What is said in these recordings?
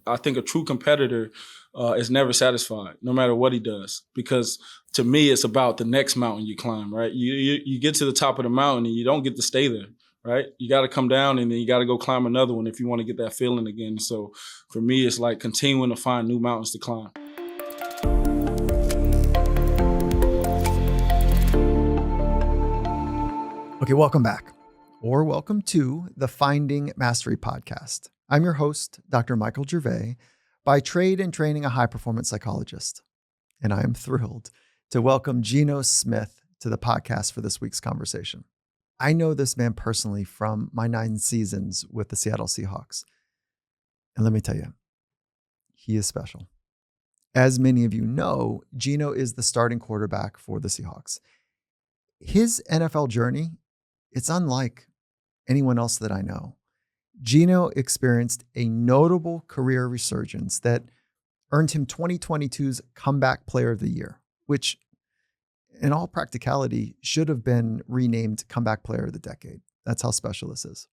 I think a true competitor is never satisfied, no matter what he does. Because to me, it's about the next mountain you climb, right? You get to the top of the mountain and you don't get to stay there, right? You got to come down and then you got to go climb another one if you want to get that feeling again. So for me, it's like continuing to find new mountains to climb. Okay, welcome back, or welcome to the Finding Mastery podcast. I'm your host, Dr. Michael Gervais, by trade and training a high-performance psychologist. And I am thrilled to welcome Geno Smith to the podcast for this week's conversation. I know this man personally from my 9 seasons with the Seattle Seahawks. And let me tell you, he is special. As many of you know, Geno is the starting quarterback for the Seahawks. His NFL journey, it's unlike anyone else that I know. Geno experienced a notable career resurgence that earned him 2022's Comeback Player of the Year, which in all practicality should have been renamed Comeback Player of the Decade. That's how special this is.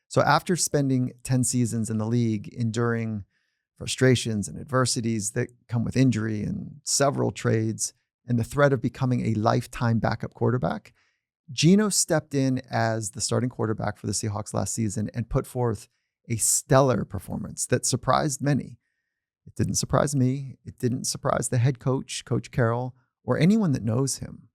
So after spending 10 seasons in the league, enduring frustrations and adversities that come with injury and several trades and the threat of becoming a lifetime backup quarterback, Geno stepped in as the starting quarterback for the Seahawks last season and put forth a stellar performance that surprised many. It didn't surprise me. It didn't surprise the head coach, Coach Carroll, or anyone that knows him.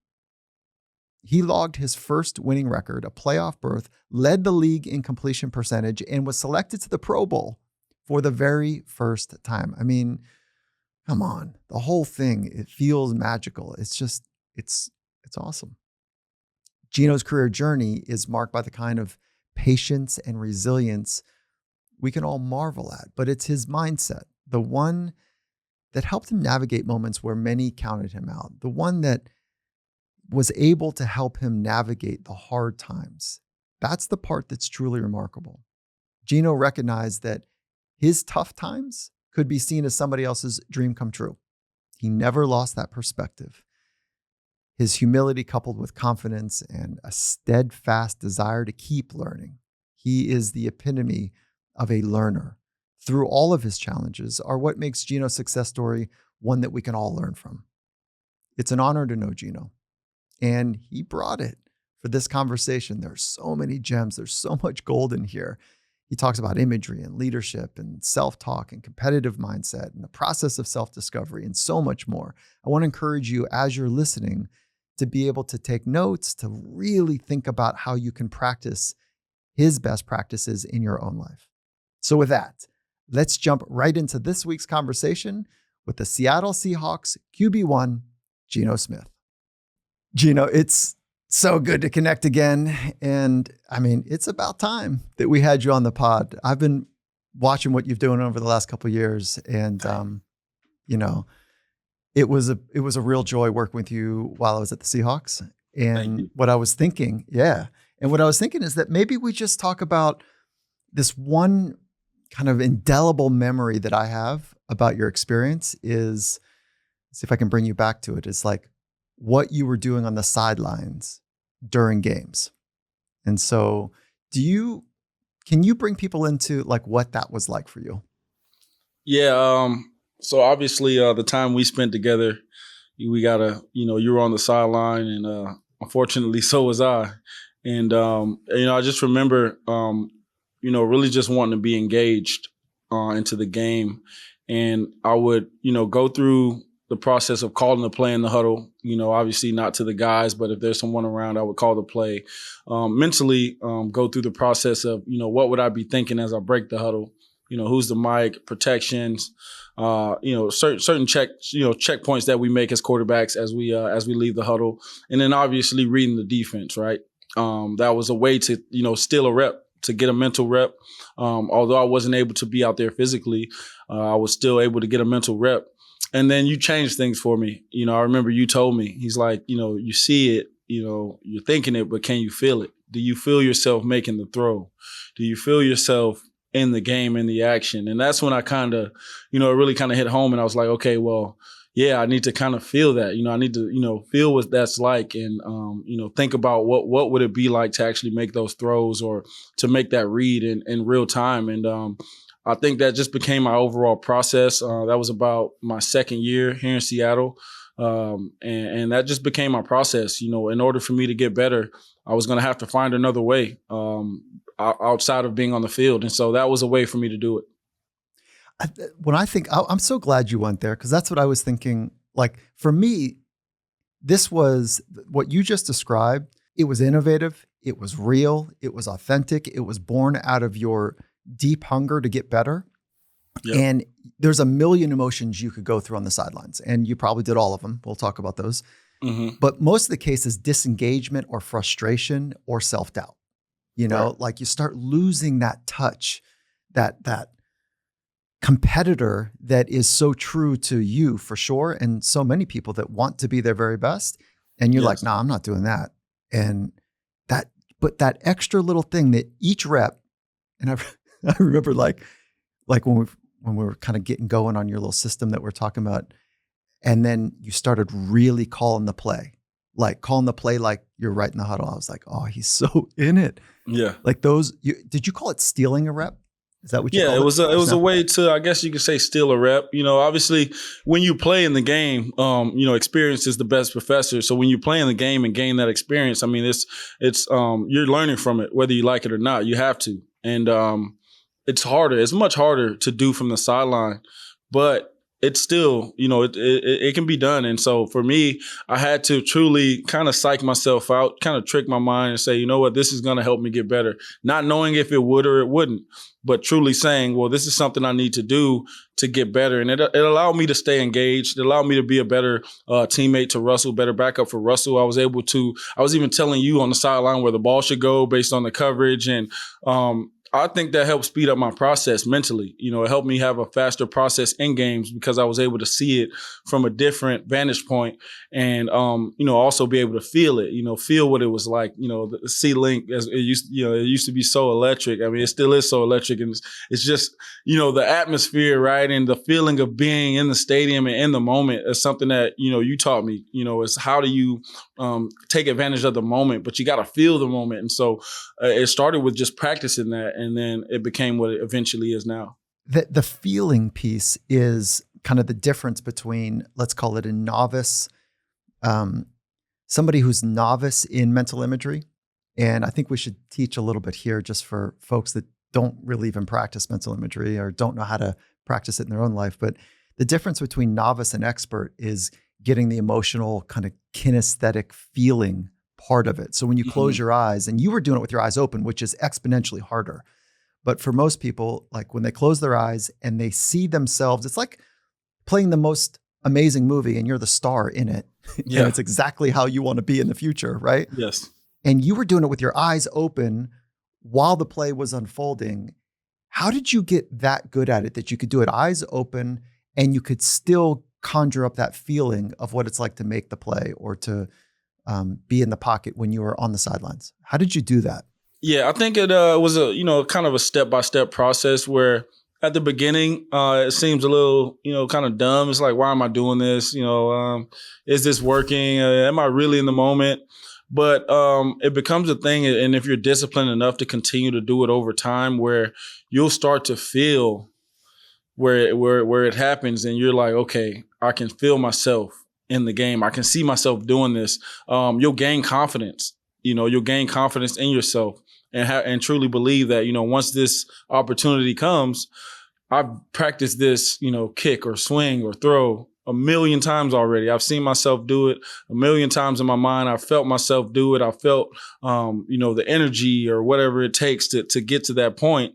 He logged his first winning record, a playoff berth, led the league in completion percentage, and was selected to the Pro Bowl for the very first time. I mean, come on. The whole thing, it feels magical. It's awesome. Geno's career journey is marked by the kind of patience and resilience we can all marvel at, but it's his mindset, the one that helped him navigate moments where many counted him out, the one that was able to help him navigate the hard times. That's the part that's truly remarkable. Geno recognized that his tough times could be seen as somebody else's dream come true. He never lost that perspective. His humility coupled with confidence and a steadfast desire to keep learning. He is the epitome of a learner. Through all of his challenges are what makes Geno's success story one that we can all learn from. It's an honor to know Geno, and he brought it for this conversation. There's so many gems. There's so much gold in here. He talks about imagery and leadership and self-talk and competitive mindset and the process of self-discovery and so much more. I want to encourage you as you're listening to be able to take notes, to really think about how you can practice his best practices in your own life. So with that, let's jump right into this week's conversation with the Seattle Seahawks QB1, Geno Smith. Geno, it's so good to connect again. And I mean, it's about time that we had you on the pod. I've been watching what you've done over the last couple of years. And, it was a real joy working with you while I was at the Seahawks. And what I was thinking is that maybe we just talk about this one kind of indelible memory that I have about your experience is, see if I can bring you back to it. It's like what you were doing on the sidelines during games. And so can you bring people into like what that was like for you? Yeah. So obviously the time we spent together, you were on the sideline and unfortunately so was I. And, I just remember, really just wanting to be engaged into the game. And I would, go through the process of calling the play in the huddle, obviously not to the guys, but if there's someone around, I would call the play. Mentally go through the process of, what would I be thinking as I break the huddle? Who's the mic, protections, certain checkpoints that we make as quarterbacks as we leave the huddle. And then obviously reading the defense, right? That was a way to, steal a rep, to get a mental rep. Although I wasn't able to be out there physically, I was still able to get a mental rep. And then you changed things for me. I remember you told me, he's like, you see it, you're thinking it, but can you feel it? Do you feel yourself making the throw? Do you feel yourself in the game, in the action? And that's when I kind of, it really kind of hit home. And I was like, okay, well, yeah, I need to kind of feel that. I need to, feel what that's like and, think about what would it be like to actually make those throws or to make that read in real time. And I think that just became my overall process. That was about my second year here in Seattle. And that just became my process. You know, in order for me to get better, I was going to have to find another way outside of being on the field. And so that was a way for me to do it. When I think, I'm so glad you went there, because that's what I was thinking. Like, for me, this was what you just described. It was innovative. It was real. It was authentic. It was born out of your deep hunger to get better. Yep. And there's a million emotions you could go through on the sidelines, and you probably did all of them. We'll talk about those. Mm-hmm. But most of the cases, disengagement or frustration or self-doubt. You know, right. Like you start losing that touch, that competitor that is so true to you for sure, and so many people that want to be their very best. And you're like, nah, I'm not doing that. And but that extra little thing that each rep, and I remember like when we were kind of getting going on your little system that we're talking about, and then you started really calling the play like you're right in the huddle. I was like, oh, he's so in it. Yeah. Like those, did you call it stealing a rep? Is that what you called it? It was a way to, I guess you could say, steal a rep. You know, obviously when you play in the game, you know, experience is the best professor. So when you play in the game and gain that experience, I mean, it's you're learning from it, whether you like it or not. You have to. And it's harder. It's much harder to do from the sideline, but it's still, you know, it can be done. And so for me, I had to truly kind of psych myself out, kind of trick my mind and say, you know what, this is going to help me get better. Not knowing if it would or it wouldn't, but truly saying, well, this is something I need to do to get better. And it allowed me to stay engaged. It allowed me to be a better teammate to Russell, better backup for Russell. I was even telling you on the sideline where the ball should go based on the coverage. And I think that helped speed up my process mentally. You know, it helped me have a faster process in games because I was able to see it from a different vantage point and, you know, also be able to feel it, you know, feel what it was like. You know, the C-Link, as it used to be so electric. I mean, it still is so electric. And it's just, you know, the atmosphere, right? And the feeling of being in the stadium and in the moment is something that, you know, you taught me, you know, is how do you take advantage of the moment, but you got to feel the moment. And so it started with just practicing that. And then it became what it eventually is now. The feeling piece is kind of the difference between, let's call it a novice, somebody who's novice in mental imagery. And I think we should teach a little bit here just for folks that don't really even practice mental imagery or don't know how to practice it in their own life. But the difference between novice and expert is getting the emotional kind of kinesthetic feeling part of it. So when you close your eyes, and you were doing it with your eyes open, which is exponentially harder. But for most people, like when they close their eyes and they see themselves, it's like playing the most amazing movie and you're the star in it. Yeah. And it's exactly how you want to be in the future, right? Yes. And you were doing it with your eyes open while the play was unfolding. How did you get that good at it that you could do it eyes open and you could still conjure up that feeling of what it's like to make the play or to be in the pocket when you were on the sidelines? How did you do that? Yeah, I think it was a, you know, kind of a step-by-step process where at the beginning, it seems a little, you know, kind of dumb. It's like, why am I doing this? You know, is this working? Am I really in the moment? But it becomes a thing. And if you're disciplined enough to continue to do it over time, where you'll start to feel where it happens and you're like, okay, I can feel myself in the game. I can see myself doing this. You'll gain confidence. You know, you'll gain confidence in yourself and truly believe that, you know, once this opportunity comes, I've practiced this, you know, kick or swing or throw a million times already. I've seen myself do it a million times in my mind. I felt myself do it. I felt, you know, the energy or whatever it takes to get to that point.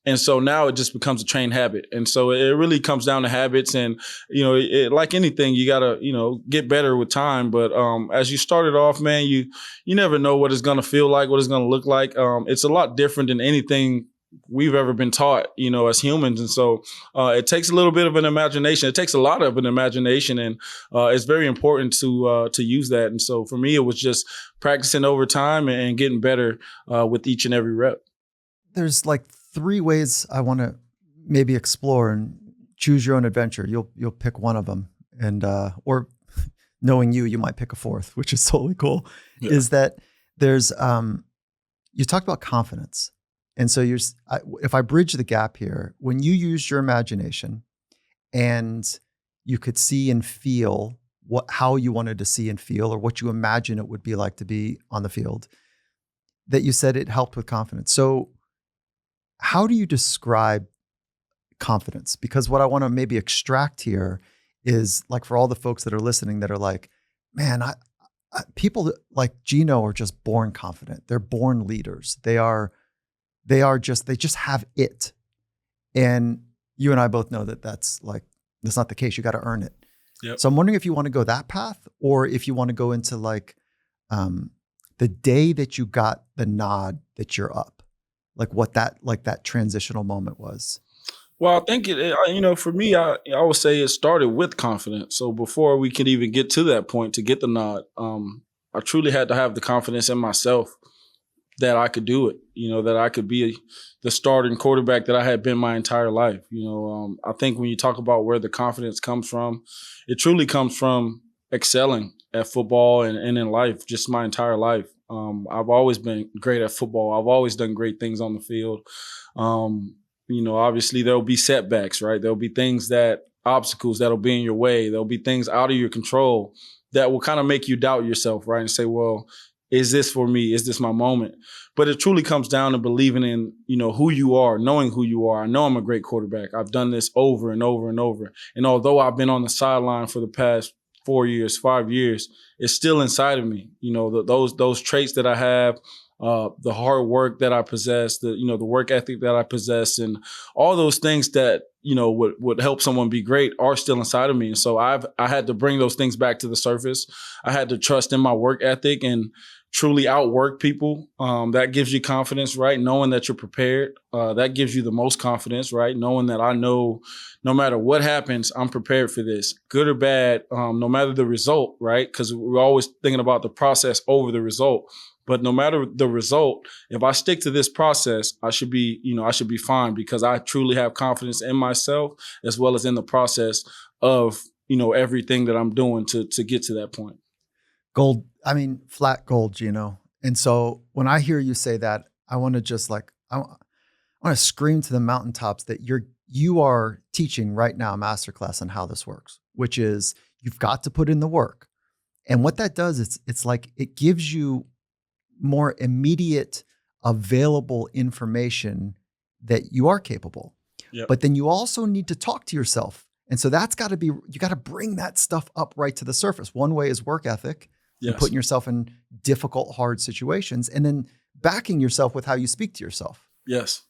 And so now it just becomes a trained habit. And so it really comes down to habits. And, you know, like anything, you got to, you know, get better with time. But as you started off, man, you never know what it's going to feel like, what it's going to look like. It's a lot different than anything we've ever been taught, you know, as humans. And so it takes a little bit of an imagination. It takes a lot of an imagination. And it's very important to use that. And so for me, it was just practicing over time and getting better with each and every rep. There's like 3 ways I want to maybe explore and choose your own adventure. You'll pick one of them, and or knowing you might pick a fourth, which is totally cool. Yeah. Is that there's you talked about confidence, And so if I bridge the gap here, when you use your imagination and you could see and feel how you wanted to see and feel, or what you imagine it would be like to be on the field, that you said it helped with confidence. So how do you describe confidence? Because what I want to maybe extract here is, like, for all the folks that are listening that are like, man, people like Geno are just born confident. They're born leaders. They just have it. And you and I both know that that's not the case. You got to earn it. Yep. So I'm wondering if you want to go that path, or if you want to go into the day that you got the nod that you're up, what that transitional moment was. Well, I think for me, I would say it started with confidence. So before we could even get to that point to get the nod, I truly had to have the confidence in myself that I could do it, that I could be the starting quarterback that I had been my entire life. I think when you talk about where the confidence comes from, it truly comes from excelling at football and in life, just my entire life. I've always been great at football. I've always done great things on the field. Obviously there'll be setbacks, right? There'll be obstacles that'll be in your way. There'll be things out of your control that will kind of make you doubt yourself, right? And say, well, is this for me? Is this my moment? But it truly comes down to believing in, who you are, knowing who you are. I know I'm a great quarterback. I've done this over and over and over. And although I've been on the sideline for the past 4 years, 5 years, it's still inside of me. Those traits that I have, the hard work that I possess, the work ethic that I possess, and all those things that, would help someone be great are still inside of me. And so I had to bring those things back to the surface. I had to trust in my work ethic and truly outwork people. That gives you confidence, right? Knowing that you're prepared. That gives you the most confidence, right? Knowing that I know no matter what happens, I'm prepared for this, good or bad, no matter the result, right? Because we're always thinking about the process over the result. But no matter the result, if I stick to this process, I should be fine, because I truly have confidence in myself as well as in the process of, everything that I'm doing to get to that point. Gold. I mean, flat gold, Geno. And so when I hear you say that, I want to just I want to scream to the mountaintops that you are teaching right now a masterclass on how this works, which is you've got to put in the work. And what that does, it's like it gives you more immediate available information that you are capable. Yep. But then you also need to talk to yourself. And so you got to bring that stuff up right to the surface. One way is work ethic. Yes. And putting yourself in difficult, hard situations, and then backing yourself with how you speak to yourself. Yes.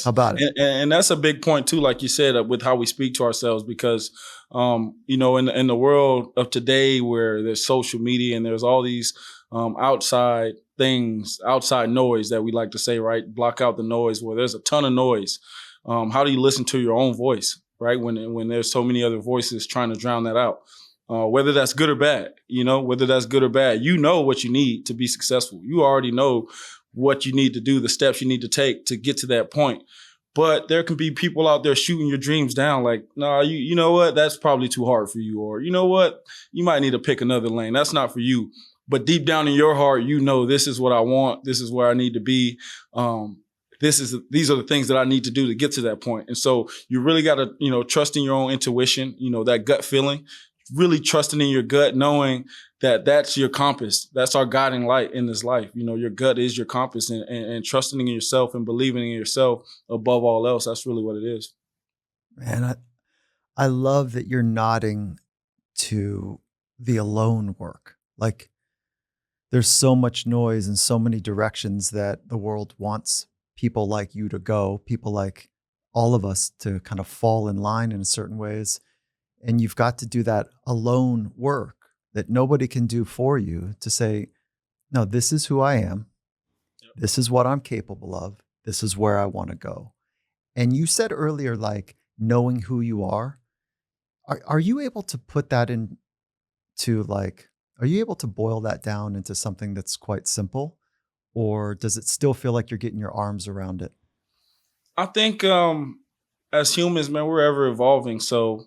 How about it? And that's a big point too, like you said, with how we speak to ourselves, because, in the world of today where there's social media and there's all these outside things, outside noise that we like to say, right? Block out the noise, where there's a ton of noise. How do you listen to your own voice, right? When there's so many other voices trying to drown that out. Whether that's good or bad, you know what you need to be successful. You already know what you need to do, the steps you need to take to get to that point. But there can be people out there shooting your dreams down like, nah, you know what? That's probably too hard for you. Or you know what? You might need to pick another lane. That's not for you. But deep down in your heart, this is what I want. This is where I need to be. These are the things that I need to do to get to that point. And so you really got to, trust in your own intuition, that gut feeling. Really trusting in your gut, knowing that that's your compass. That's our guiding light in this life. Your gut is your compass, and trusting in yourself and believing in yourself above all else. That's really what it is. Man, I love that you're nodding to the alone work. Like, there's so much noise and so many directions that the world wants people like you to go, people like all of us to kind of fall in line in certain ways. And you've got to do that alone work that nobody can do for you, to say, no, this is who I am. Yep. This is what I'm capable of. This is where I want to go. And you said earlier, like, knowing who you are. Are you able to put that into are you able to boil that down into something that's quite simple? Or does it still feel like you're getting your arms around it? I think as humans, man, we're ever evolving. So,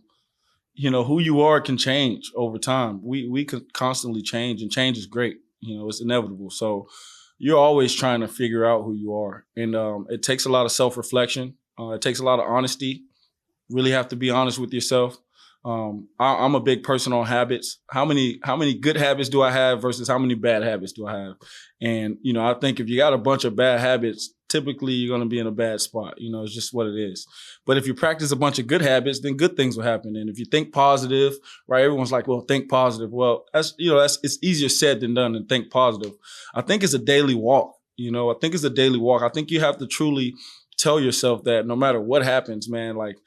who you are can change over time. We can constantly change, and change is great. It's inevitable. So you're always trying to figure out who you are. And it takes a lot of self-reflection. It takes a lot of honesty. Really have to be honest with yourself. I'm a big person on habits. How many good habits do I have versus how many bad habits do I have? And, I think if you got a bunch of bad habits, typically you're going to be in a bad spot. It's just what it is. But if you practice a bunch of good habits, then good things will happen. And if you think positive, right, everyone's like, well, think positive. Well, it's easier said than done and think positive. I think it's a daily walk. I think it's a daily walk. I think you have to truly tell yourself that no matter what happens, man, like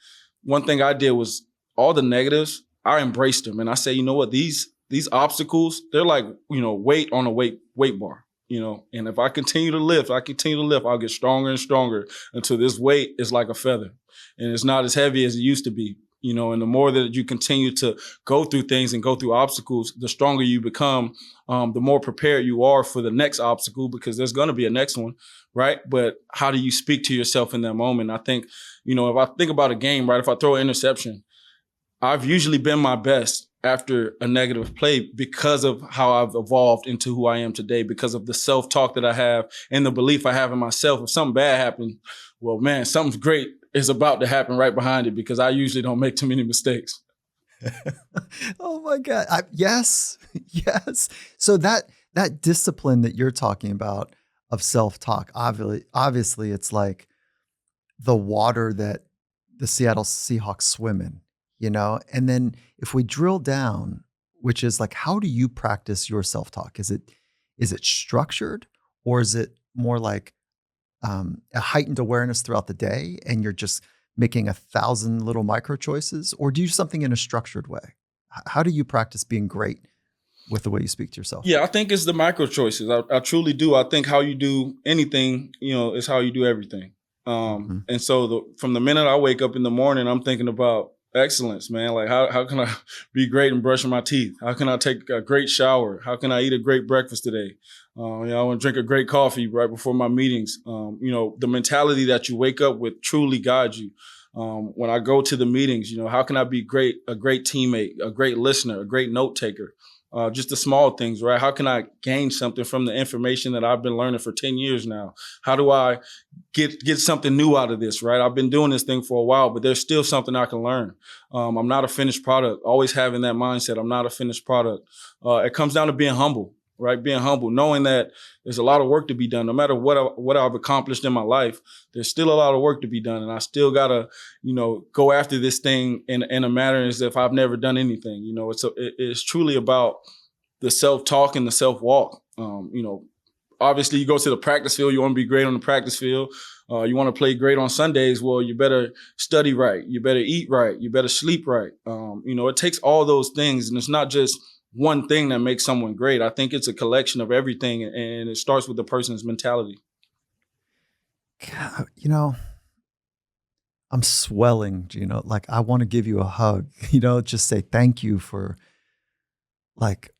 one thing I did was all the negatives, I embraced them. And I say, you know what, these obstacles, they're like, weight on a weight bar. And if I continue to lift, I'll get stronger and stronger until this weight is like a feather and it's not as heavy as it used to be. And the more that you continue to go through things and go through obstacles, the stronger you become, the more prepared you are for the next obstacle, because there's going to be a next one, right? But how do you speak to yourself in that moment? I think, if I think about a game, right, if I throw an interception, I've usually been my best after a negative play because of how I've evolved into who I am today, because of the self-talk that I have and the belief I have in myself. If something bad happens, well, man, something great is about to happen right behind it, because I usually don't make too many mistakes. Oh my God. Yes. Yes. So that discipline that you're talking about of self-talk, obviously it's like the water that the Seattle Seahawks swim in. And then if we drill down, which is like, how do you practice your self-talk? Is it structured, or is it more like a heightened awareness throughout the day and you're just making 1,000 little micro choices, or do you do something in a structured way? How do you practice being great with the way you speak to yourself? Yeah, I think it's the micro choices. I truly do. I think how you do anything, is how you do everything. And so from the minute I wake up in the morning, I'm thinking about excellence, man. Like how can I be great in brushing my teeth? How can I take a great shower? How can I eat a great breakfast today? I want to drink a great coffee right before my meetings. The mentality that you wake up with truly guides you. When I go to the meetings, how can I be a great teammate, a great listener, a great note taker? Just the small things, right? How can I gain something from the information that I've been learning for 10 years now? How do I get something new out of this, right? I've been doing this thing for a while, but there's still something I can learn. I'm not a finished product. Always having that mindset. I'm not a finished product. It comes down to being humble, right? Being humble, knowing that there's a lot of work to be done. No matter what I've accomplished in my life, there's still a lot of work to be done. And I still got to, go after this thing in a manner as if I've never done anything. It's truly about the self-talk and the self-walk. Obviously you go to the practice field, you want to be great on the practice field. You want to play great on Sundays. Well, you better study right. You better eat right. You better sleep right. It takes all those things, and it's not just one thing that makes someone great. I think it's a collection of everything, and it starts with the person's mentality. God, I'm swelling, Geno. Like, I want to give you a hug, just say thank you for, like,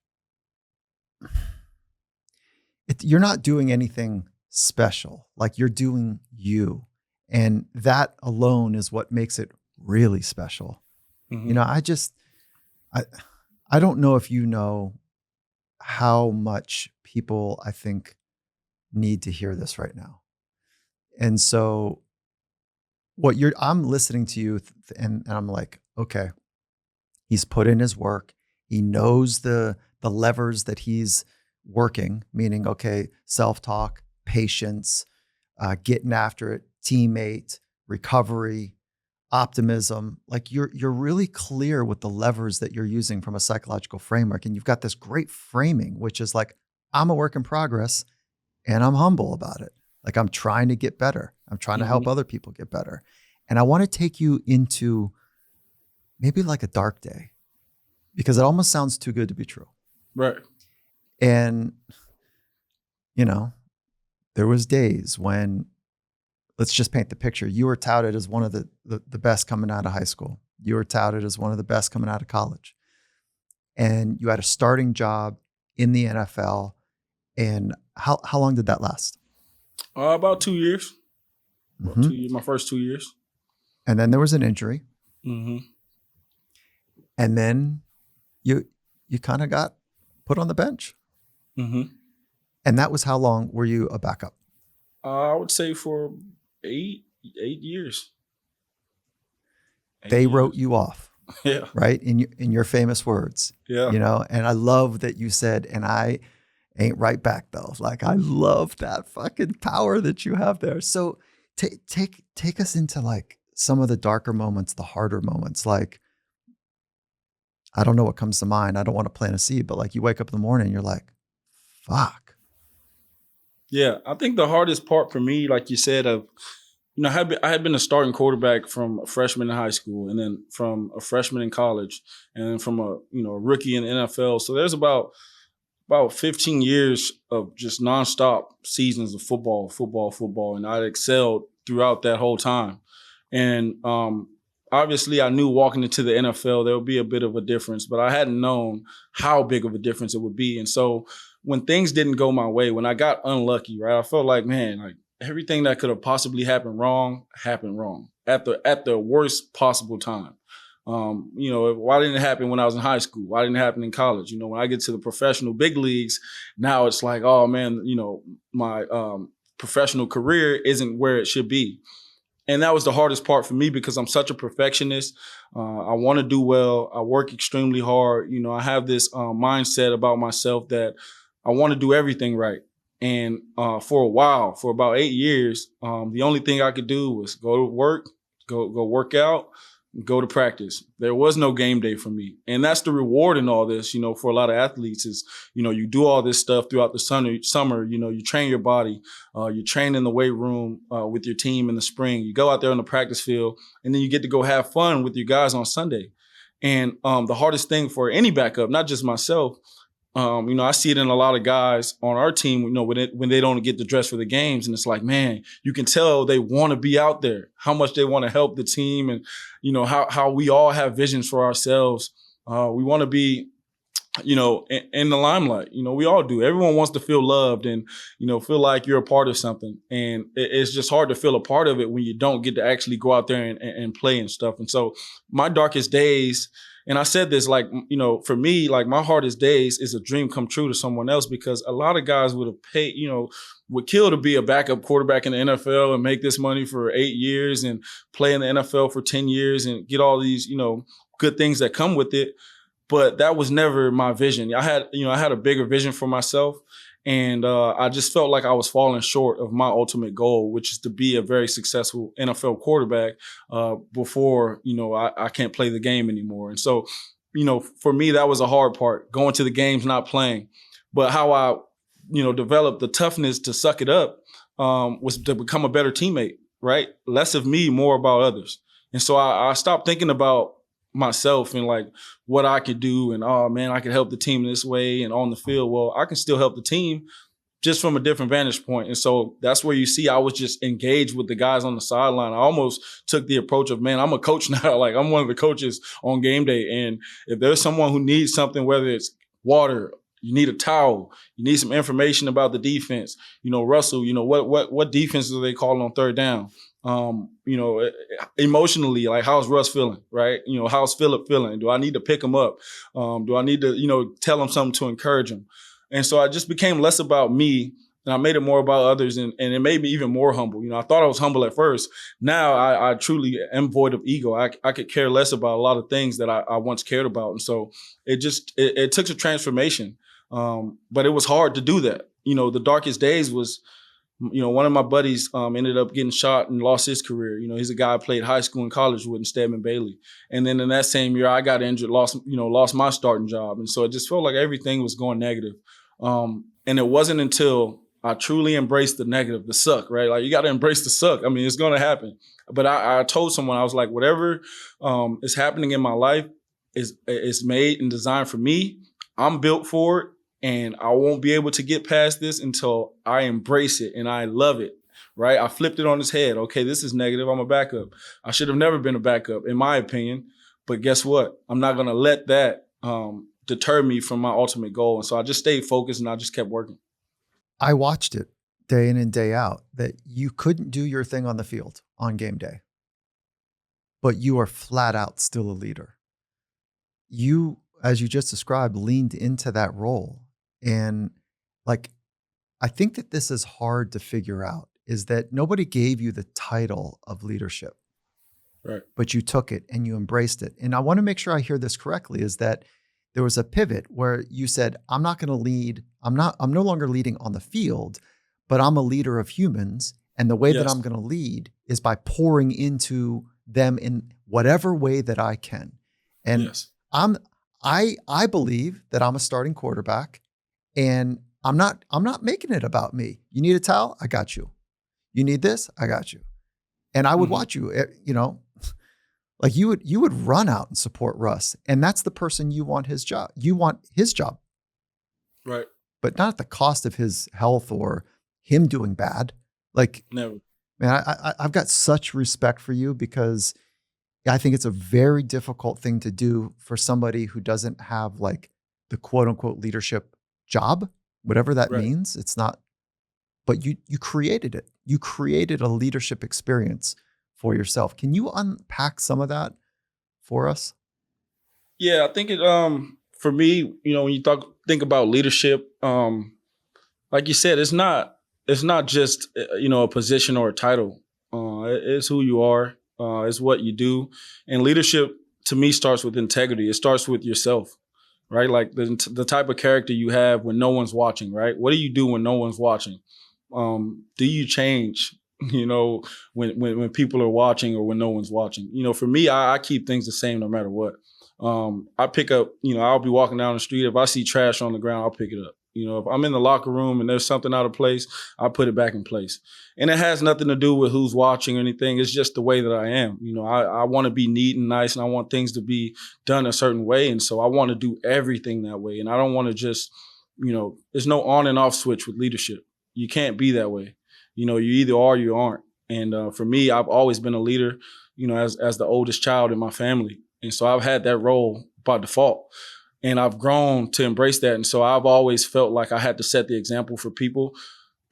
you're not doing anything special. Like, you're doing you. And that alone is what makes it really special. Mm-hmm. I don't know if you know how much people, I think, need to hear this right now. And so I'm listening to you and I'm like, okay, he's put in his work. He knows the levers that he's working, meaning, okay, self-talk, patience, getting after it, teammate, recovery, optimism. Like you're really clear with the levers that you're using from a psychological framework. And you've got this great framing, which is like, I'm a work in progress and I'm humble about it. Like, I'm trying to get better. I'm trying to help other people get better. And I want to take you into maybe like a dark day, because it almost sounds too good to be true. Right. And, there was days when, let's just paint the picture. You were touted as one of the best coming out of high school. You were touted as one of the best coming out of college. And you had a starting job in the NFL. And how long did that last? About 2 years. About 2 years, my first 2 years. And then there was an injury. Mm-hmm. And then you kind of got put on the bench. Mm-hmm. And that was how long were you a backup? I would say for 8 years. They 8 wrote years. you off, Yeah. right? In your famous words, Yeah. and I love that you said, and I ain't right back though. Like, I love that fucking power that you have there. So take us into like some of the darker moments, the harder moments. Like, I don't know what comes to mind. I don't want to plant a seed, but like you wake up in the morning and you're like, fuck. Yeah. I think the hardest part for me, like you said, I had been a starting quarterback from a freshman in high school, and then from a freshman in college, and then from a rookie in the NFL. So there's about 15 years of just nonstop seasons of football, and I excelled throughout that whole time. And obviously, I knew walking into the NFL there would be a bit of a difference, but I hadn't known how big of a difference it would be. And so when things didn't go my way, when I got unlucky, right, I felt like, man, like everything that could have possibly happened wrong at the worst possible time. Why didn't it happen when I was in high school? Why didn't it happen in college? When I get to the professional big leagues, now it's like, oh man, my professional career isn't where it should be. And that was the hardest part for me because I'm such a perfectionist. I want to do well. I work extremely hard. I have this mindset about myself that I want to do everything right. And for a while, for about 8 years, the only thing I could do was go to work, go work out, go to practice. There was no game day for me. And that's the reward in all this, for a lot of athletes is, you do all this stuff throughout the summer, you train your body, you train in the weight room with your team in the spring, you go out there on the practice field, and then you get to go have fun with your guys on Sunday. And the hardest thing for any backup, not just myself, I see it in a lot of guys on our team, when they don't get to dress for the games. And it's like, man, you can tell they want to be out there, how much they want to help the team. And, how we all have visions for ourselves. We want to be, in the limelight. We all do. Everyone wants to feel loved and, feel like you're a part of something. And it's just hard to feel a part of it when you don't get to actually go out there and play and stuff. And so my darkest days, and I said this, like, for me, like my hardest days is a dream come true to someone else, because a lot of guys would have paid, would kill to be a backup quarterback in the NFL and make this money for 8 years and play in the NFL for 10 years and get all these, good things that come with it. But that was never my vision. I had a bigger vision for myself. And I just felt like I was falling short of my ultimate goal, which is to be a very successful NFL quarterback before, I can't play the game anymore. And so, for me, that was a hard part, going to the games, not playing. But how I, developed the toughness to suck it up was to become a better teammate, right? Less of me, more about others. And so I stopped thinking about myself and like what I could do and, oh man, I could help the team this way and on the field. Well, I can still help the team just from a different vantage point. And so that's where you see I was just engaged with the guys on the sideline. I almost took the approach of, man, I'm a coach now. Like I'm one of the coaches on game day. And if there's someone who needs something, whether it's water, you need a towel, you need some information about the defense, Russell, what defenses are they calling on third down? Emotionally, like how's Russ feeling, right? How's Phillip feeling? Do I need to pick him up? Do I need to, tell him something to encourage him? And so I just became less about me and I made it more about others, and it made me even more humble. I thought I was humble at first. Now I truly am void of ego. I could care less about a lot of things that I once cared about. And so it took a transformation. But it was hard to do that. The darkest days was, one of my buddies ended up getting shot and lost his career. He's a guy I played high school and college with in Stedman Bailey. And then in that same year, I got injured, lost my starting job. And so it just felt like everything was going negative. And it wasn't until I truly embraced the negative, the suck, right? Like you got to embrace the suck. I mean, it's going to happen. But I told someone, I was like, whatever is happening in my life is made and designed for me. I'm built for it. And I won't be able to get past this until I embrace it and I love it, right? I flipped it on its head. Okay, this is negative. I'm a backup. I should have never been a backup, in my opinion. But guess what? I'm not going to let that deter me from my ultimate goal. And so I just stayed focused and I just kept working. I watched it day in and day out that you couldn't do your thing on the field on game day, but you are flat out still a leader. You, as you just described, leaned into that role. And like, I think that this is hard to figure out, is that nobody gave you the title of leadership, Right. but you took it and you embraced it. And I want to make sure I hear this correctly, is that there was a pivot where you said, I'm not going to lead. I'm no longer leading on the field, but I'm a leader of humans. And the way that Yes. I'm going to lead is by pouring into them in whatever way that I can. And Yes. I believe that I'm a starting quarterback, and I'm not making it about me. You need a towel? I got you. You need this? I got you. And I would watch you, like you would run out and support Russ. And that's the person you want his job. You want his job, Right. but not at the cost of his health or him doing bad. Like, Never. man, I've got such respect for you, because I think it's a very difficult thing to do for somebody who doesn't have like the quote unquote leadership job, whatever that Right. means. It's not, but you created it. You created a leadership experience for yourself. Can you unpack some of that for us? Yeah, I think it for me, when you think about leadership, like you said, it's not just a position or a title. It's who you are. It's what you do. And leadership to me starts with integrity. It starts with yourself, right? Like the type of character you have when no one's watching, right? What do you do when no one's watching? Do you change, when people are watching or when no one's watching? For me, I keep things the same no matter what. I pick up, I'll be walking down the street. If I see trash on the ground, I'll pick it up. If I'm in the locker room and there's something out of place, I'll put it back in place. And it has nothing to do with who's watching or anything. It's just the way that I am. I want to be neat and nice, and I want things to be done a certain way. And so I want to do everything that way. And I don't want to just, there's no on and off switch with leadership. You can't be that way. You either are or you aren't. And for me, I've always been a leader, as the oldest child in my family. And so I've had that role by default. And I've grown to embrace that. And so I've always felt like I had to set the example for people.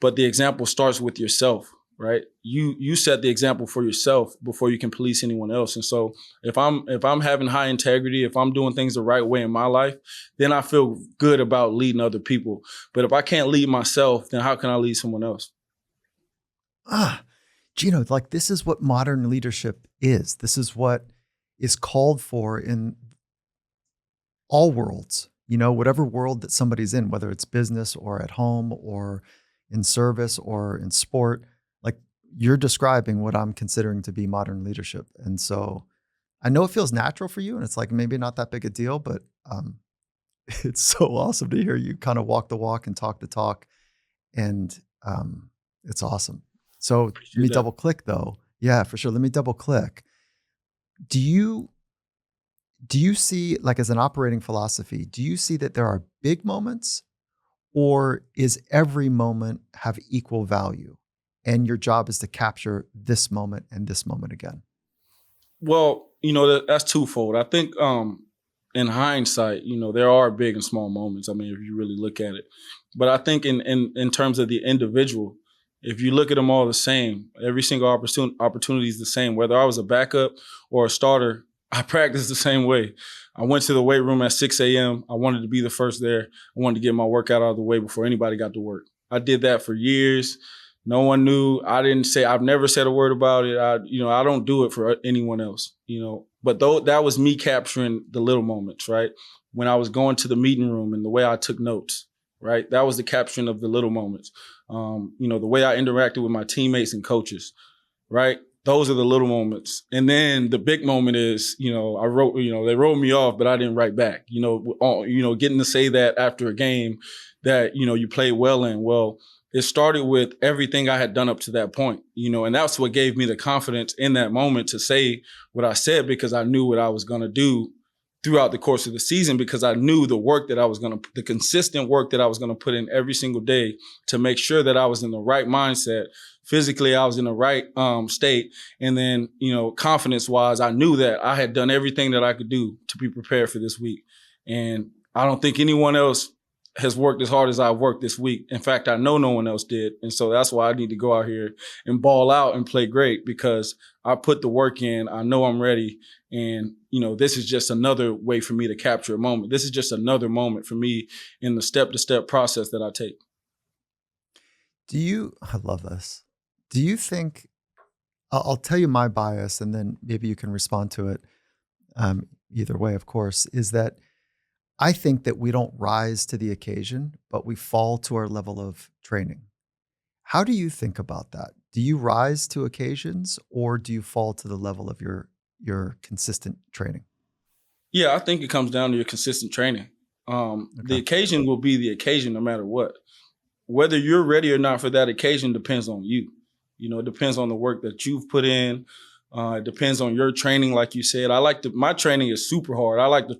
But the example starts with yourself, right? You set the example for yourself before you can police anyone else. And so if I'm having high integrity, if I'm doing things the right way in my life, then I feel good about leading other people. But if I can't lead myself, then how can I lead someone else? Geno, like this is what modern leadership is. This is what is called for in all worlds, whatever world that somebody's in, whether it's business or at home or in service or in sport, like you're describing what I'm considering to be modern leadership. And so I know it feels natural for you, and it's like maybe not that big a deal, but it's so awesome to hear you kind of walk the walk and talk the talk. And it's awesome. So let me double click though. Yeah, for sure. Let me double click. Do you see, like as an operating philosophy, do you see that there are big moments, or is every moment have equal value and your job is to capture this moment and this moment again? Well, that's twofold. I think in hindsight, there are big and small moments. I mean, if you really look at it. But I think in terms of the individual, if you look at them all the same, every single opportunity is the same. Whether I was a backup or a starter, I practiced the same way. I went to the weight room at 6 a.m. I wanted to be the first there. I wanted to get my workout out of the way before anybody got to work. I did that for years. No one knew. I've never said a word about it. I don't do it for anyone else, But that was me capturing the little moments, right? When I was going to the meeting room and the way I took notes, right? That was the capturing of the little moments. The way I interacted with my teammates and coaches, right? Those are the little moments. And then the big moment is, I wrote, they wrote me off, but I didn't write back, getting to say that after a game that, you played well in. Well, it started with everything I had done up to that point, and that's what gave me the confidence in that moment to say what I said, because I knew what I was going to do throughout the course of the season, because I knew the consistent work that I was going to put in every single day to make sure that I was in the right mindset. Physically, I was in the right state. And then, confidence wise, I knew that I had done everything that I could do to be prepared for this week. And I don't think anyone else has worked as hard as I've worked this week. In fact, I know no one else did. And so that's why I need to go out here and ball out and play great, because I put the work in. I know I'm ready. And, this is just another way for me to capture a moment. This is just another moment for me in the step-to-step process that I take. I love this. Do you think, I'll tell you my bias and then maybe you can respond to it. Either way, of course, is that I think that we don't rise to the occasion, but we fall to our level of training. How do you think about that? Do you rise to occasions or do you fall to the level of your consistent training? Yeah, I think it comes down to your consistent training. The Okay. occasion will be the occasion no matter what. Whether you're ready or not for that occasion depends on you. It depends on the work that you've put in. It depends on your training, like you said. My training is super hard. I like to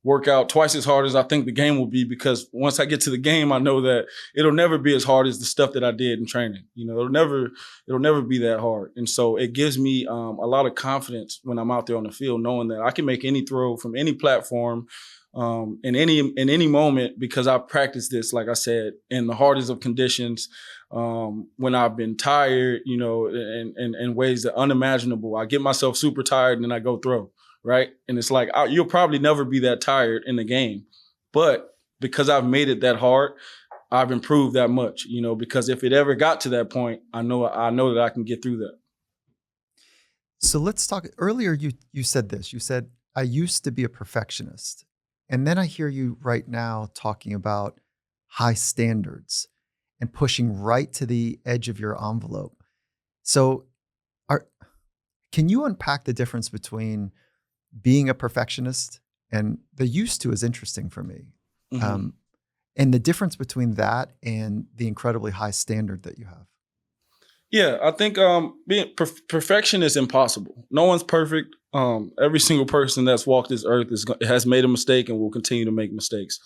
work out twice as hard as I think the game will be, because once I get to the game, I know that it'll never be as hard as the stuff that I did in training. It'll never be that hard. And so it gives me a lot of confidence when I'm out there on the field, knowing that I can make any throw from any platform, in any moment, because I've practiced this, like I said, in the hardest of conditions, when I've been tired, in ways that unimaginable. I get myself super tired and then I go throw, right? And it's like, you'll probably never be that tired in the game. But because I've made it that hard, I've improved that much, because if it ever got to that point, I know that I can get through that. So let's talk. Earlier, you said this. You said, I used to be a perfectionist. And then I hear you right now talking about high standards and pushing right to the edge of your envelope. So can you unpack the difference between being a perfectionist, and the used to is interesting for me, Mm-hmm. and the difference between that and the incredibly high standard that you have? Yeah, I think being perfection is impossible. No one's perfect. Every single person that's walked this earth has made a mistake and will continue to make mistakes.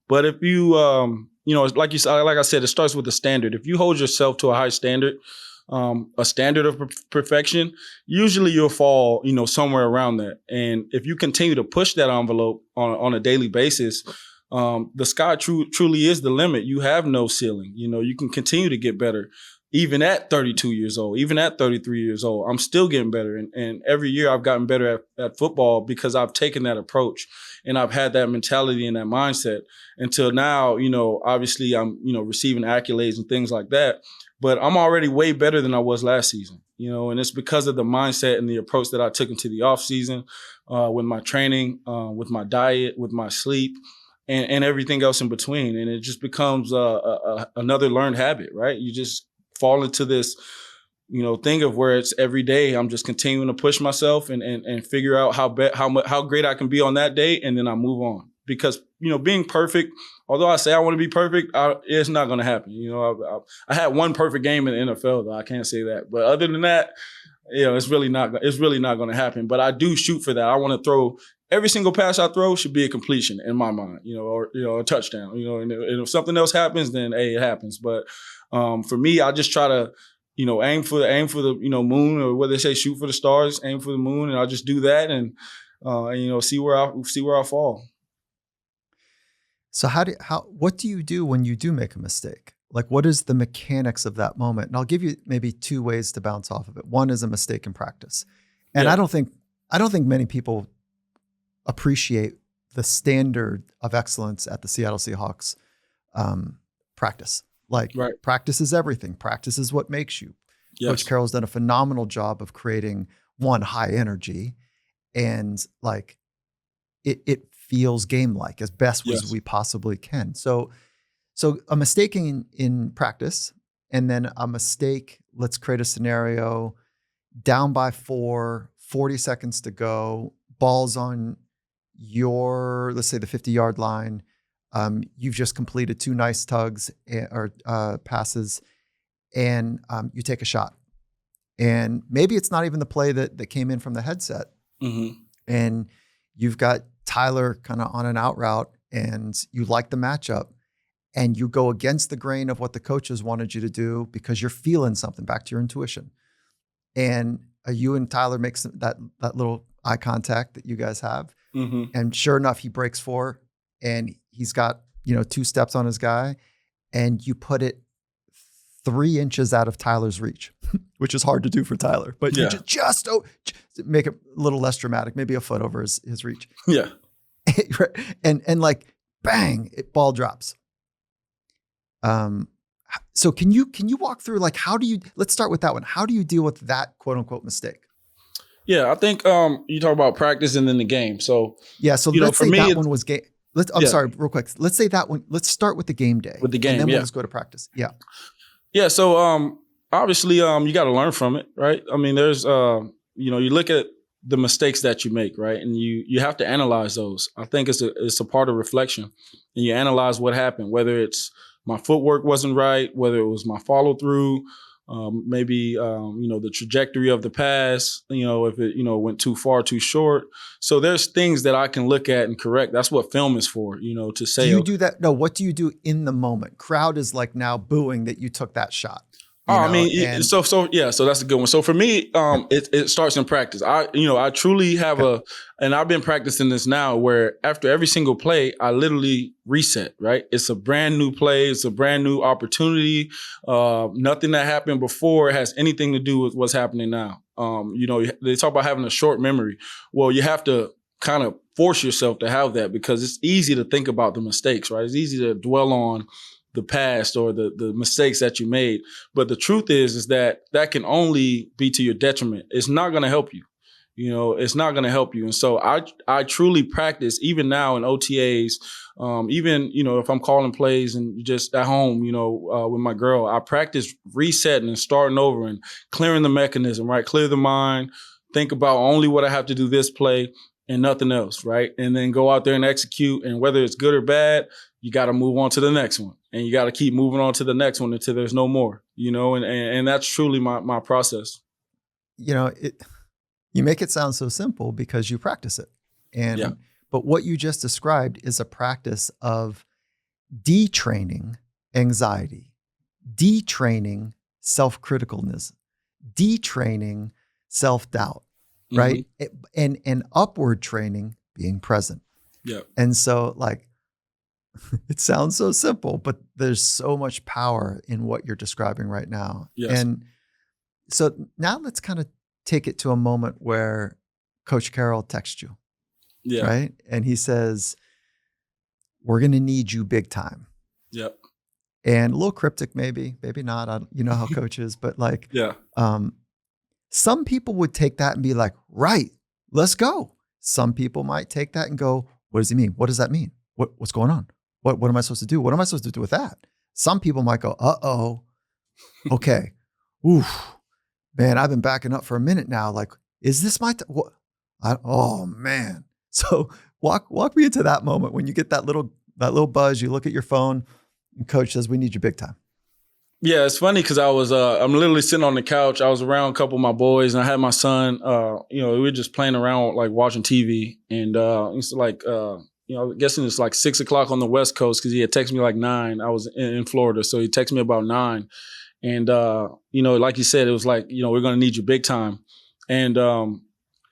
But if you, like I said, it starts with a standard. If you hold yourself to a high standard, a standard of perfection, usually you'll fall, somewhere around that. And if you continue to push that envelope on a daily basis, the sky truly is the limit. You have no ceiling. You can continue to get better. Even at 32 years old, even at 33 years old, I'm still getting better. And every year I've gotten better at football because I've taken that approach and I've had that mentality and that mindset until now. Obviously I'm, receiving accolades and things like that, but I'm already way better than I was last season, and it's because of the mindset and the approach that I took into the off season, with my training, with my diet, with my sleep, and everything else in between. And it just becomes another learned habit, right? You just fall into this, thing of where it's every day I'm just continuing to push myself and figure out how great I can be on that day, and then I move on. Because being perfect, although I say I want to be perfect, it's not going to happen. I had one perfect game in the NFL, though. I can't say that, but other than that, it's really not going to happen. But I do shoot for that. I want to throw. Every single pass I throw should be a completion in my mind, or a touchdown. And if something else happens, then hey, it happens. But for me, I just try to, aim for the moon, or what they say, shoot for the stars, aim for the moon, and I just do that, and see where I fall. So what do you do when you do make a mistake? Like, what is the mechanics of that moment? And I'll give you maybe two ways to bounce off of it. One is a mistake in practice. And Yeah. I don't think many people appreciate the standard of excellence at the Seattle Seahawks, practice. Like, Right. practice is everything. Practice is what makes you. Yes. Coach Carroll's done a phenomenal job of creating high energy, and like it feels game-like as best as Yes. we possibly can. So a mistake in practice, and then a mistake, let's create a scenario, down by 4, 40 seconds to go, ball's on let's say the 50-yard line. You've just completed 2 nice tugs or passes, and you take a shot. And maybe it's not even the play that came in from the headset. Mm-hmm. And you've got Tyler kind of on an out route, and you like the matchup, and you go against the grain of what the coaches wanted you to do because you're feeling something, back to your intuition. And you and Tyler make that little eye contact that you guys have. Mm-hmm. And sure enough, he breaks 4, and he's got, 2 steps on his guy, and you put it 3 inches out of Tyler's reach, which is hard to do for Tyler, but Yeah. you just make it a little less dramatic, maybe a foot over his reach. Yeah. and like, bang, ball drops. How So can you walk through, like, let's start with that one. How do you deal with that quote unquote mistake? Yeah, I think you talk about practice and then the game. So, Yeah. So let's for say me, that one was game. I'm yeah, sorry, real quick. Let's say that one. Let's start with the game day, with the and game, then we'll yeah. just go to practice. Yeah. Yeah, so obviously you got to learn from it, right? I mean, there's you look at the mistakes that you make, right? And you have to analyze those. I think it's a part of reflection. And you analyze what happened, whether it's my footwork wasn't right, whether it was my follow through, maybe the trajectory of the pass, if it went too far, too short. So there's things that I can look at and correct. That's what film is for, to Do say, you do that? No. What do you do in the moment? Crowd is like now booing that you took that shot. Oh, I mean, And so that's a good one. So for me, it starts in practice. I truly have and I've been practicing this now, where after every single play, I literally reset. Right, it's a brand new play, it's a brand new opportunity. Nothing that happened before has anything to do with what's happening now. They talk about having a short memory. Well, you have to kind of force yourself to have that, because it's easy to think about the mistakes. Right, it's easy to dwell on the past or the mistakes that you made. But the truth is that can only be to your detriment. It's not going to help you. It's not going to help you. And so I truly practice, even now in OTAs, even, if I'm calling plays and just at home, with my girl, I practice resetting and starting over and clearing the mechanism, right? Clear the mind, think about only what I have to do this play and nothing else, right? And then go out there and execute. And whether it's good or bad, you got to move on to the next one, and you got to keep moving on to the next one until there's no more, and that's truly my process. You make it sound so simple because you practice it. Yeah. But what you just described is a practice of detraining anxiety, detraining self-criticalness, detraining self-doubt, right? And upward training being present. Yeah. And so, like, it sounds so simple, but there's so much power in what you're describing right now. Yes. And so now let's kind of take it to a moment where Coach Carroll texts you, Yeah. right? And he says, we're going to need you big time. Yep. And a little cryptic, maybe not. You know how coach is, but like, Yeah. Some people would take that and be like, right, let's go. Some people might take that and go, what does he mean? What does that mean? What's going on? What am I supposed to do? What am I supposed to do with that? Some people might go, uh-oh, okay. Oof, man, I've been backing up for a minute now. Like, is this my, oh man. So walk me into that moment when you get that little buzz, you look at your phone and coach says, we need you big time. Yeah, it's funny because I was I'm literally sitting on the couch. I was around a couple of my boys, and I had my son. We were just playing around, like watching TV, and it's like I'm guessing it's like 6 o'clock on the West Coast, because he had texted me like 9. I was in Florida, so he texted me about 9, and like you said, it was like, we're gonna need you big time, and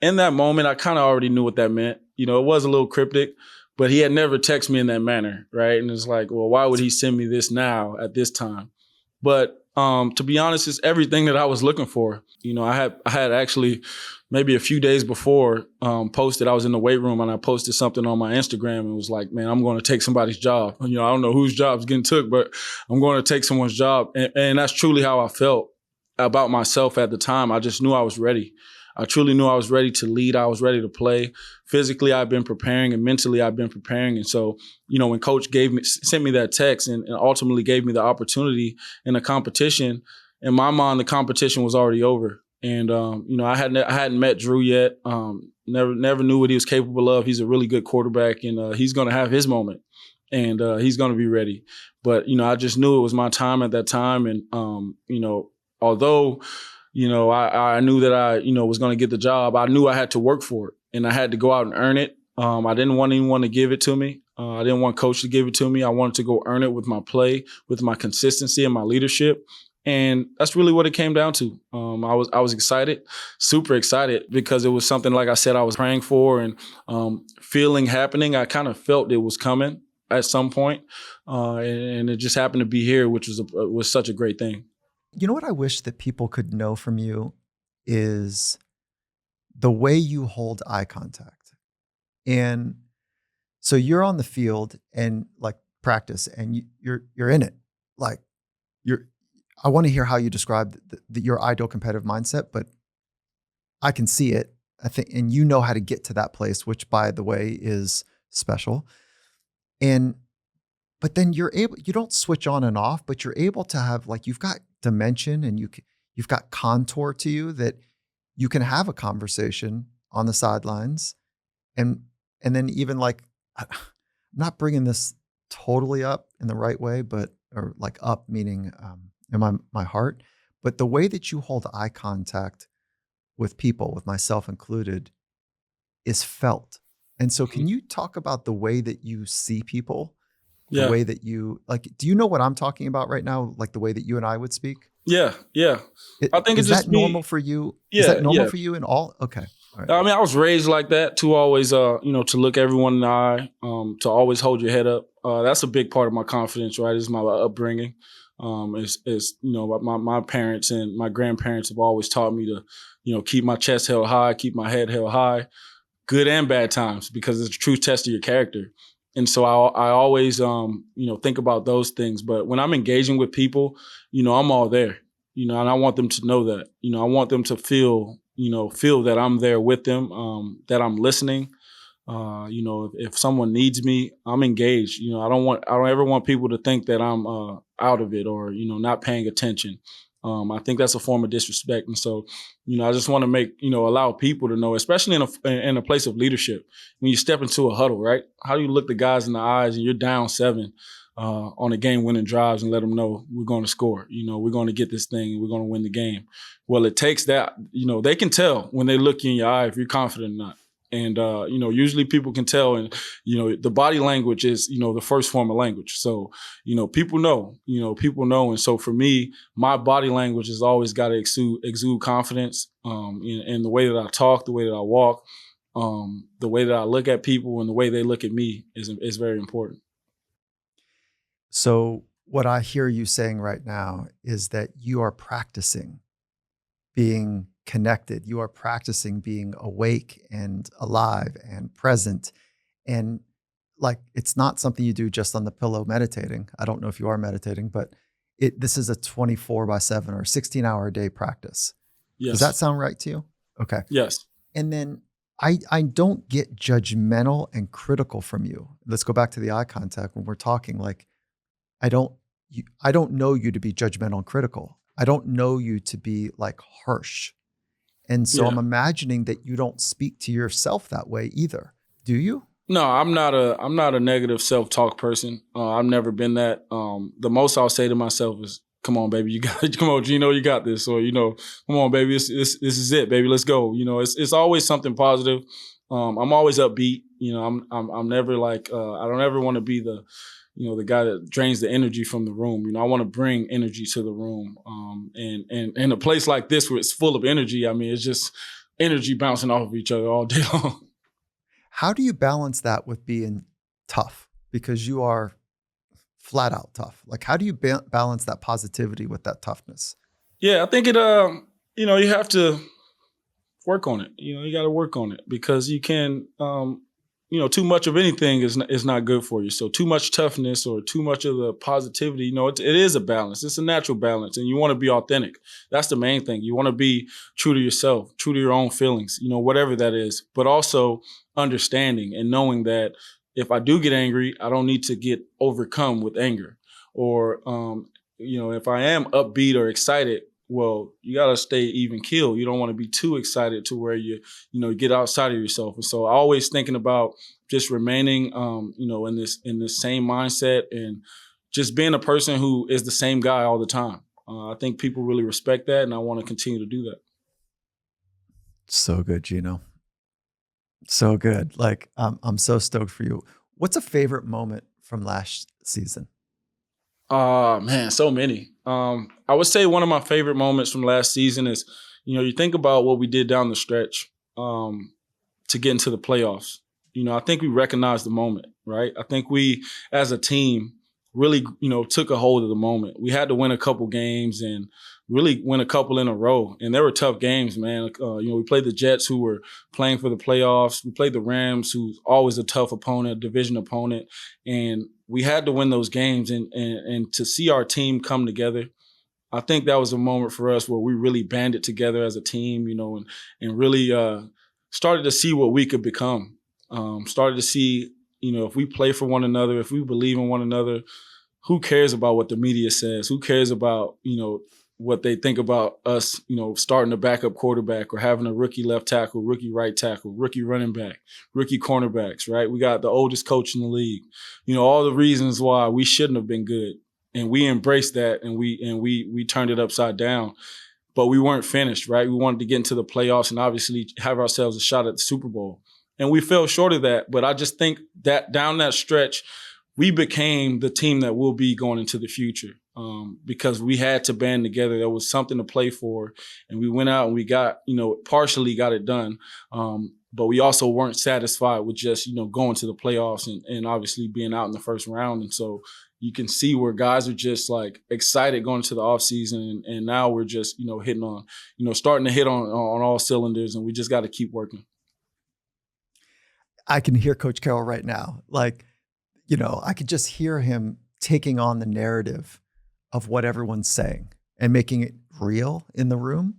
in that moment, I kind of already knew what that meant. It was a little cryptic, but he had never texted me in that manner, right? And it's like, well, why would he send me this now at this time? But to be honest, it's everything that I was looking for. I had actually maybe a few days before posted. I was in the weight room and I posted something on my Instagram and was like, man, I'm going to take somebody's job. I don't know whose job's getting took, but I'm going to take someone's job. And that's truly how I felt about myself at the time. I just knew I was ready. I truly knew I was ready to lead. I was ready to play. Physically, I've been preparing, and mentally, I've been preparing. And so, when Coach sent me that text and ultimately gave me the opportunity in a competition, in my mind, the competition was already over. And I hadn't met Drew yet. Never knew what he was capable of. He's a really good quarterback, and he's going to have his moment, and he's going to be ready. But I just knew it was my time at that time, and although I knew that I was going to get the job, I knew I had to work for it, and I had to go out and earn it. I didn't want anyone to give it to me. I didn't want Coach to give it to me. I wanted to go earn it with my play, with my consistency and my leadership. And that's really what it came down to. I was excited, super excited, because it was something, like I said, I was praying for and feeling happening. I kind of felt it was coming at some point, and it just happened to be here, which was such a great thing. You know what I wish that people could know from you is the way you hold eye contact. And so you're on the field and like practice, and you're in it. Like, I want to hear how you describe your ideal competitive mindset, but I can see it. I think, and you know how to get to that place, which by the way is special. But then you don't switch on and off, but you're able to have, like, you've got dimension and you've got contour to you that you can have a conversation on the sidelines. And then even like, I'm not bringing this totally up in the right way, or like up meaning in my heart, but the way that you hold eye contact with people, with myself included, is felt. And so can you talk about the way that you see people, the Yeah. way that you, like, do you know what I'm talking about right now? Like the way that you and I would speak? Yeah. I think Is that normal for you? Is that normal for you in all? Okay. All right. I mean, I was raised like that to always, to look everyone in the eye, to always hold your head up. That's a big part of my confidence, right? Is my upbringing. My parents and my grandparents have always taught me to, keep my chest held high, keep my head held high, good and bad times, because it's a true test of your character. And so I always, think about those things. But when I'm engaging with people, I'm all there, and I want them to know that, I want them to feel that I'm there with them, that I'm listening. If someone needs me, I'm engaged. I don't ever want people to think that I'm out of it or, not paying attention. I think that's a form of disrespect. And so, I just want to allow people to know, especially in a place of leadership, when you step into a huddle, right? How do you look the guys in the eyes and you're down 7 on a game-winning drives and let them know we're going to score, we're going to get this thing and we're going to win the game. Well, it takes that, they can tell when they look you in your eye if you're confident or not. And, usually people can tell, and, the body language is, the first form of language. So, people know. And so for me, my body language has always got to exude confidence in the way that I talk, the way that I walk, the way that I look at people and the way they look at me is very important. So what I hear you saying right now is that you are practicing being connected. You are practicing being awake and alive and present. And like, it's not something you do just on the pillow meditating. I don't know if you are meditating, but this is a 24/7 or 16-hour a day practice. Yes. Does that sound right to you? Okay. Yes. And then I don't get judgmental and critical from you. Let's go back to the eye contact when we're talking. Like, I don't know you to be judgmental and critical. I don't know you to be like harsh. And so I'm imagining that you don't speak to yourself that way either. Do you? No, I'm not a negative self-talk person. I've never been that. The most I'll say to myself is, "Come on, baby, come on, Geno, you got this." Or, "Come on, baby, this is it, baby, let's go." It's always something positive. I'm always upbeat. I'm never like, I don't ever want to be the guy that drains the energy from the room. I want to bring energy to the room. And in a place like this where it's full of energy, I mean, it's just energy bouncing off of each other all day long. How do you balance that with being tough? Because you are flat out tough. Like, how do you balance that positivity with that toughness? Yeah, I think it, you have to work on it. You got to work on it because you can, too much of anything is not good for you. So too much toughness or too much of the positivity, it is a balance. It's a natural balance, and you want to be authentic. That's the main thing. You want to be true to yourself, true to your own feelings, whatever that is, but also understanding and knowing that if I do get angry, I don't need to get overcome with anger. Or, if I am upbeat or excited, well, you got to stay even keel. You don't want to be too excited to where you get outside of yourself. And so always thinking about just remaining, in this same mindset and just being a person who is the same guy all the time. I think people really respect that, and I want to continue to do that. So good, Geno. So good. Like, I'm so stoked for you. What's a favorite moment from last season? Man, so many. I would say one of my favorite moments from last season is, you think about what we did down the stretch to get into the playoffs. I think we recognized the moment, right? I think we, as a team, really, took a hold of the moment. We had to win a couple games and really win a couple in a row. And they were tough games, man. We played the Jets, who were playing for the playoffs. We played the Rams, who's always a tough opponent, division opponent. And we had to win those games, and to see our team come together. I think that was a moment for us where we really banded together as a team, and really started to see what we could become. Started to see, if we play for one another, if we believe in one another, who cares about what the media says? Who cares about, what they think about us, starting a backup quarterback or having a rookie left tackle, rookie right tackle, rookie running back, rookie cornerbacks, right? We got the oldest coach in the league. All the reasons why we shouldn't have been good. And we embraced that, and we turned it upside down. But we weren't finished, right? We wanted to get into the playoffs and obviously have ourselves a shot at the Super Bowl. And we fell short of that. But I just think that down that stretch, we became the team that we'll be going into the future, because we had to band together. There was something to play for, and we went out and we got, partially got it done. But we also weren't satisfied with just, going to the playoffs and obviously being out in the first round. And so you can see where guys are just like excited going into the offseason. And now we're just, hitting on, starting to hit on all cylinders, and we just got to keep working. I can hear Coach Carroll right now. Like, I could just hear him taking on the narrative of what everyone's saying and making it real in the room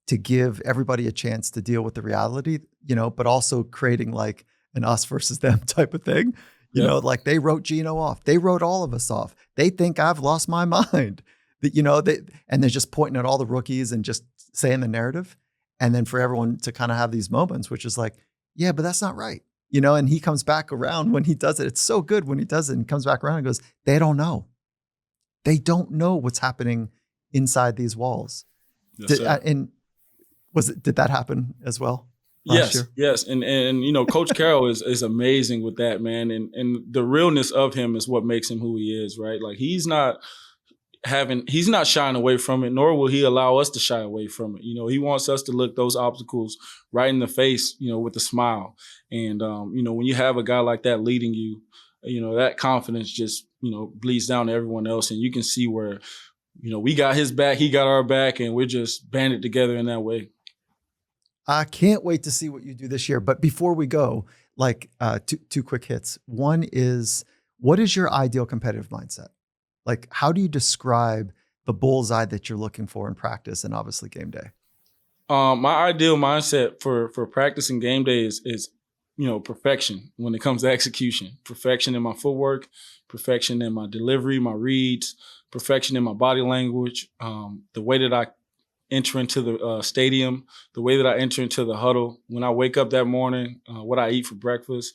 to give everybody a chance to deal with the reality, but also creating like an us versus them type of thing. Like they wrote Geno off. They wrote all of us off. They think I've lost my mind. And they're just pointing at all the rookies and just saying the narrative. And then for everyone to kind of have these moments, which is like, yeah, but that's not right. And he comes back around when he does it. It's so good when he does it and comes back around and goes, they don't know. They don't know what's happening inside these walls. Yes, did that happen as well? Yes. And Coach Carroll is amazing with that, man. And the realness of him is what makes him who he is, right? Like he's not shying away from it, nor will he allow us to shy away from it. He wants us to look those obstacles right in the face, with a smile. And, when you have a guy like that leading you, that confidence just, bleeds down to everyone else. And you can see where, we got his back, he got our back, and we're just banded together in that way. I can't wait to see what you do this year. But before we go, like two quick hits. One is, what is your ideal competitive mindset? Like, how do you describe the bullseye that you're looking for in practice and obviously game day? My ideal mindset for practice and game day is perfection when it comes to execution. Perfection in my footwork, perfection in my delivery, my reads, perfection in my body language, the way that I enter into the stadium, the way that I enter into the huddle, when I wake up that morning, what I eat for breakfast.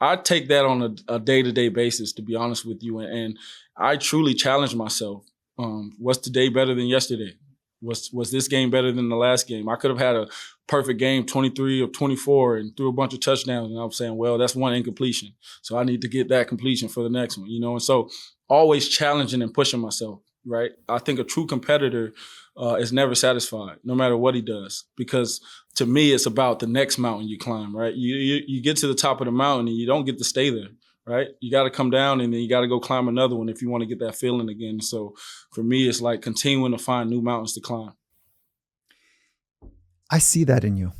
I take that on a day-to-day basis, to be honest with you. And I truly challenge myself. What's today better than yesterday? Was this game better than the last game? I could have had a perfect game, 23 of 24, and threw a bunch of touchdowns. And I'm saying, well, that's one incompletion. So I need to get that completion for the next one, And so always challenging and pushing myself, right? I think a true competitor is never satisfied, no matter what he does, because to me, it's about the next mountain you climb, right? You get to the top of the mountain and you don't get to stay there, right? You got to come down and then you got to go climb another one if you want to get that feeling again. So for me, it's like continuing to find new mountains to climb. I see that in you.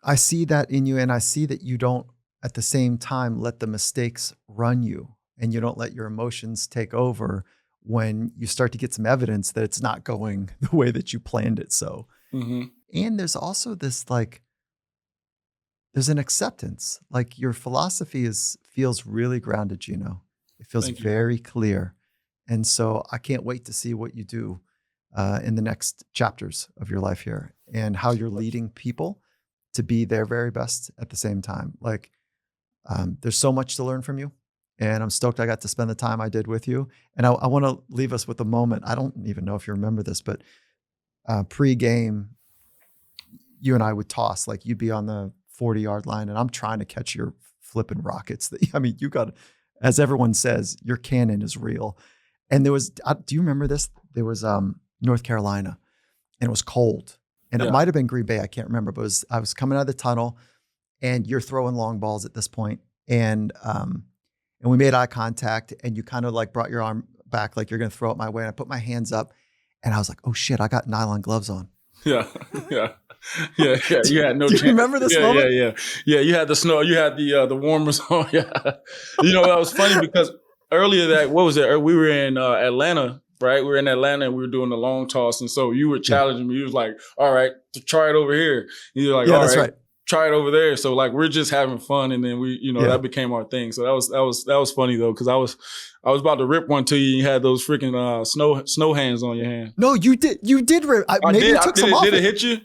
And I see that you don't, at the same time, let the mistakes run you, and you don't let your emotions take over when you start to get some evidence that it's not going the way that you planned it. So, And there's also this, there's an acceptance. Like your philosophy feels really grounded, Geno. It feels very clear. And so I can't wait to see what you do in the next chapters of your life here, and how you're leading people to be their very best at the same time. There's so much to learn from you. And I'm stoked I got to spend the time I did with you. And I want to leave us with a moment. I don't even know if you remember this, but pre-game, you and I would toss. Like you'd be on the 40-yard line, and I'm trying to catch your flipping rockets. You got, as everyone says, your cannon is real. And there was, do you remember this? There was North Carolina, and it was cold. And it might have been Green Bay. I can't remember, but I was coming out of the tunnel, and you're throwing long balls at this point. And we made eye contact, and you kind of like brought your arm back like you're going to throw it my way. And I put my hands up, and I was like, oh shit, I got nylon gloves on. Yeah. You had no Do you chance. remember this moment? Yeah. You had the snow. You had the warmers on. Yeah. That was funny because earlier that, what was it? We were in Atlanta, right? We were in Atlanta and we were doing the long toss. And so you were challenging me. You was like, all right, try it over here. And you're like, all right, try it over there. So like, we're just having fun. And then we, that became our thing. So that was funny though. Cause I was about to rip one to you. And you had those freaking snow hands on your hand. No, you did rip. Maybe you took some off. Did it hit you?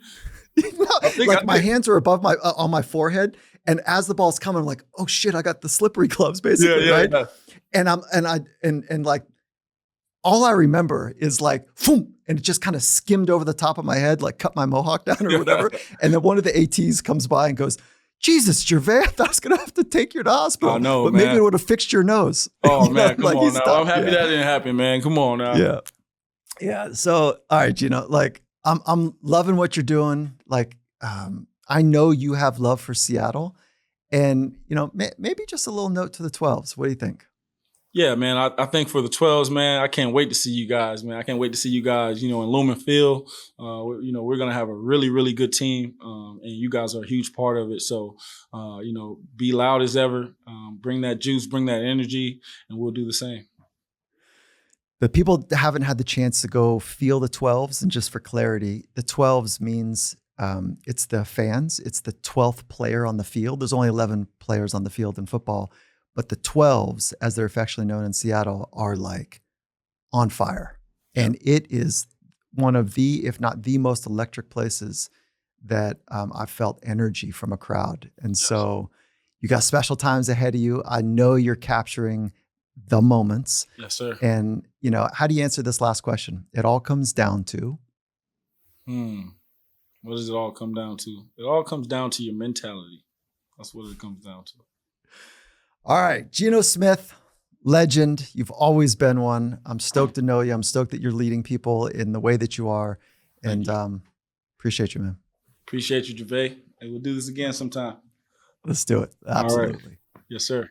No, my hands are above on my forehead. And as the ball's coming, I'm like, oh shit, I got the slippery gloves basically, right? Yeah. And like, all I remember is like, boom, and it just kind of skimmed over the top of my head, like cut my mohawk down or whatever. And then one of the ATs comes by and goes, Jesus, Gervais, I thought I was going to have to take you to the hospital. But maybe it would have fixed your nose. Oh, man, come on now. I'm happy that didn't happen, man. Come on now. Yeah. Yeah. So, all right, Geno, like, I'm loving what you're doing. Like, I know you have love for Seattle. And, maybe just a little note to the 12s. What do you think? Yeah, man. I think for the 12s, man, I can't wait to see you guys, man. I can't wait to see you guys, in Lumen Field. We're going to have a really, really good team. And you guys are a huge part of it. So, be loud as ever. Bring that juice, bring that energy, and we'll do the same. The people haven't had the chance to go feel the 12s. And just for clarity, the 12s means it's the fans. It's the 12th player on the field. There's only 11 players on the field in football. But the 12s, as they're affectionately known in Seattle, are like on fire. And it is one of the, if not the most electric places that I've felt energy from a crowd. And so you got special times ahead of you. I know you're capturing the moments. Yes, sir. And, how do you answer this last question? It all comes down to? What does it all come down to? It all comes down to your mentality. That's what it comes down to. All right, Geno Smith, legend. You've always been one. I'm stoked to know you. I'm stoked that you're leading people in the way that you are. And appreciate you, man. Appreciate you, Gervais. Hey, we'll do this again sometime. Let's do it. Absolutely. Yes, sir.